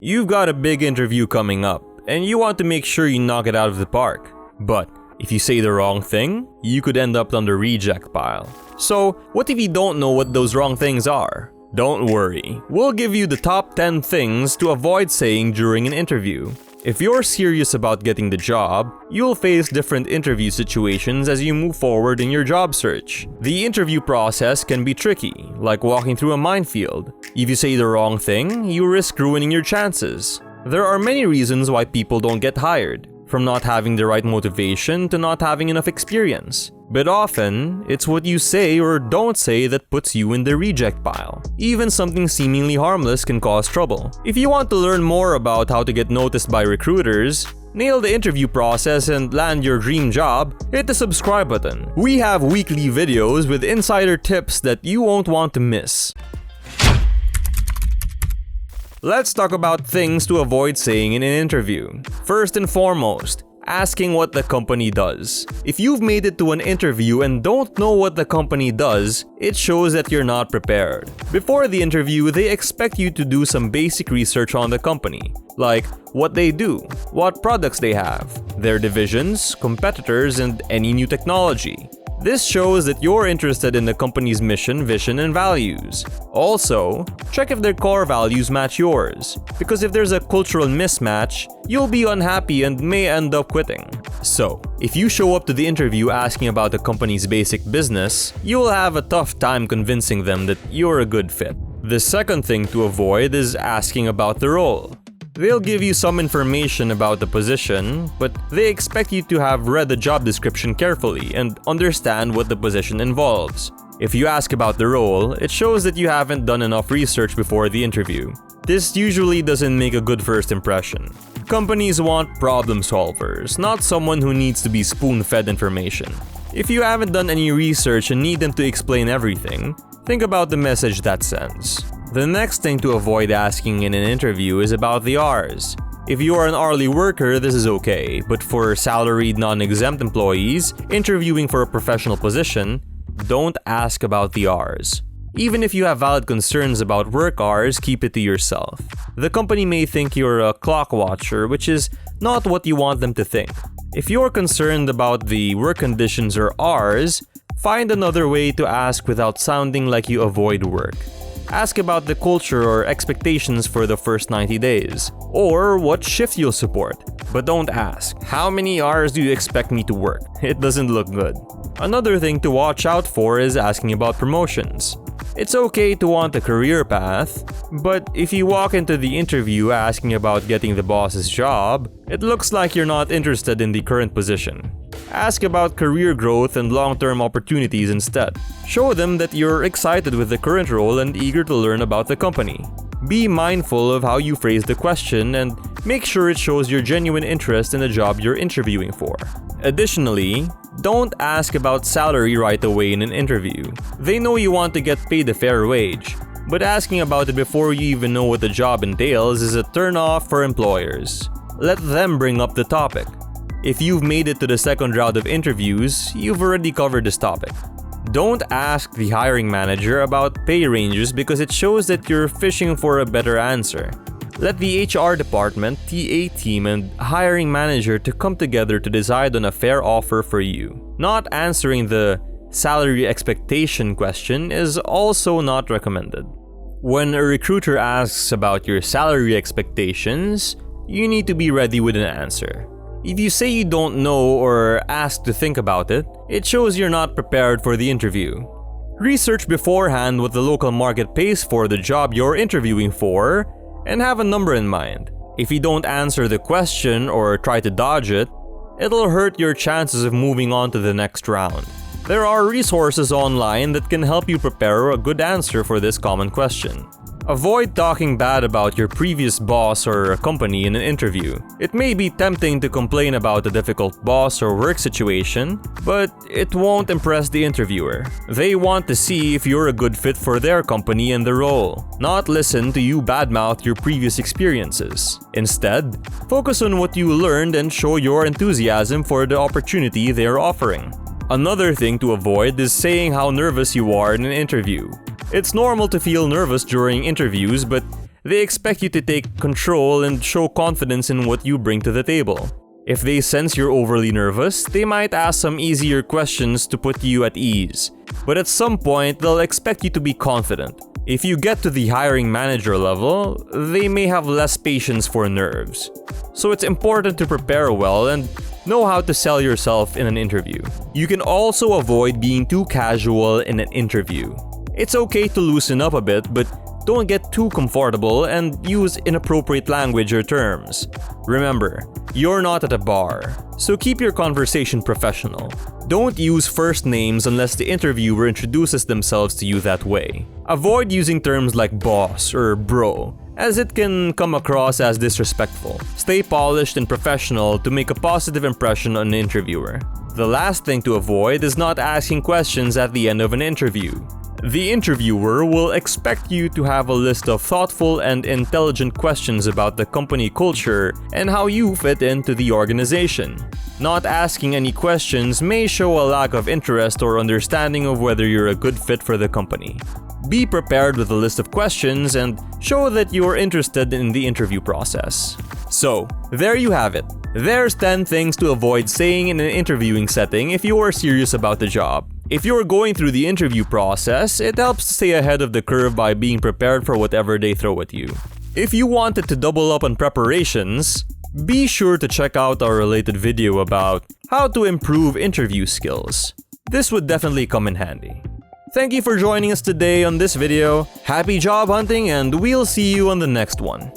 You've got a big interview coming up, and you want to make sure you knock it out of the park. But if you say the wrong thing, you could end up on the reject pile. So, what if you don't know what those wrong things are? Don't worry, we'll give you the top 10 things to avoid saying during an interview. If you're serious about getting the job, you'll face different interview situations as you move forward in your job search. The interview process can be tricky, like walking through a minefield. If you say the wrong thing, you risk ruining your chances. There are many reasons why people don't get hired, from not having the right motivation to not having enough experience. But often, it's what you say or don't say that puts you in the reject pile. Even something seemingly harmless can cause trouble. If you want to learn more about how to get noticed by recruiters, nail the interview process and land your dream job, hit the subscribe button. We have weekly videos with insider tips that you won't want to miss. Let's talk about things to avoid saying in an interview. First and foremost, asking what the company does. If you've made it to an interview and don't know what the company does, it shows that you're not prepared. Before the interview, they expect you to do some basic research on the company, like what they do, what products they have, their divisions, competitors, and any new technology. This shows that you're interested in the company's mission, vision, and values. Also, check if their core values match yours, because if there's a cultural mismatch, you'll be unhappy and may end up quitting. So, if you show up to the interview asking about the company's basic business, you'll have a tough time convincing them that you're a good fit. The second thing to avoid is asking about the role. They'll give you some information about the position, but they expect you to have read the job description carefully and understand what the position involves. If you ask about the role, it shows that you haven't done enough research before the interview. This usually doesn't make a good first impression. Companies want problem solvers, not someone who needs to be spoon-fed information. If you haven't done any research and need them to explain everything, think about the message that sends. The next thing to avoid asking in an interview is about the hours. If you are an hourly worker, this is okay, but for salaried non-exempt employees interviewing for a professional position, don't ask about the hours. Even if you have valid concerns about work hours, keep it to yourself. The company may think you're a clock watcher, which is not what you want them to think. If you're concerned about the work conditions or hours, find another way to ask without sounding like you avoid work. Ask about the culture or expectations for the first 90 days, or what shift you'll support. But don't ask, how many hours do you expect me to work? It doesn't look good. Another thing to watch out for is asking about promotions. It's okay to want a career path, but if you walk into the interview asking about getting the boss's job, it looks like you're not interested in the current position. Ask about career growth and long-term opportunities instead. Show them that you're excited with the current role and eager to learn about the company. Be mindful of how you phrase the question and make sure it shows your genuine interest in the job you're interviewing for. Additionally, don't ask about salary right away in an interview. They know you want to get paid a fair wage, but asking about it before you even know what the job entails is a turn-off for employers. Let them bring up the topic. If you've made it to the second round of interviews, you've already covered this topic. Don't ask the hiring manager about pay ranges because it shows that you're fishing for a better answer. Let the HR department, TA team, and hiring manager to come together to decide on a fair offer for you. Not answering the salary expectation question is also not recommended. When a recruiter asks about your salary expectations, you need to be ready with an answer. If you say you don't know or ask to think about it, it shows you're not prepared for the interview. Research beforehand what the local market pays for the job you're interviewing for, and have a number in mind. If you don't answer the question or try to dodge it, it'll hurt your chances of moving on to the next round. There are resources online that can help you prepare a good answer for this common question. Avoid talking bad about your previous boss or a company in an interview. It may be tempting to complain about a difficult boss or work situation, but it won't impress the interviewer. They want to see if you're a good fit for their company and the role, not listen to you badmouth your previous experiences. Instead, focus on what you learned and show your enthusiasm for the opportunity they're offering. Another thing to avoid is saying how nervous you are in an interview. It's normal to feel nervous during interviews, but they expect you to take control and show confidence in what you bring to the table. If they sense you're overly nervous, they might ask some easier questions to put you at ease. But at some point, they'll expect you to be confident. If you get to the hiring manager level, they may have less patience for nerves. So it's important to prepare well and know how to sell yourself in an interview. You can also avoid being too casual in an interview. It's okay to loosen up a bit, but don't get too comfortable and use inappropriate language or terms. Remember, you're not at a bar, so keep your conversation professional. Don't use first names unless the interviewer introduces themselves to you that way. Avoid using terms like boss or bro, as it can come across as disrespectful. Stay polished and professional to make a positive impression on an interviewer. The last thing to avoid is not asking questions at the end of an interview. The interviewer will expect you to have a list of thoughtful and intelligent questions about the company culture and how you fit into the organization. Not asking any questions may show a lack of interest or understanding of whether you're a good fit for the company. Be prepared with a list of questions and show that you are interested in the interview process. So, there you have it. There's 10 things to avoid saying in an interviewing setting if you are serious about the job. If you're going through the interview process, it helps to stay ahead of the curve by being prepared for whatever they throw at you. If you wanted to double up on preparations, be sure to check out our related video about how to improve interview skills. This would definitely come in handy. Thank you for joining us today on this video. Happy job hunting, and we'll see you on the next one.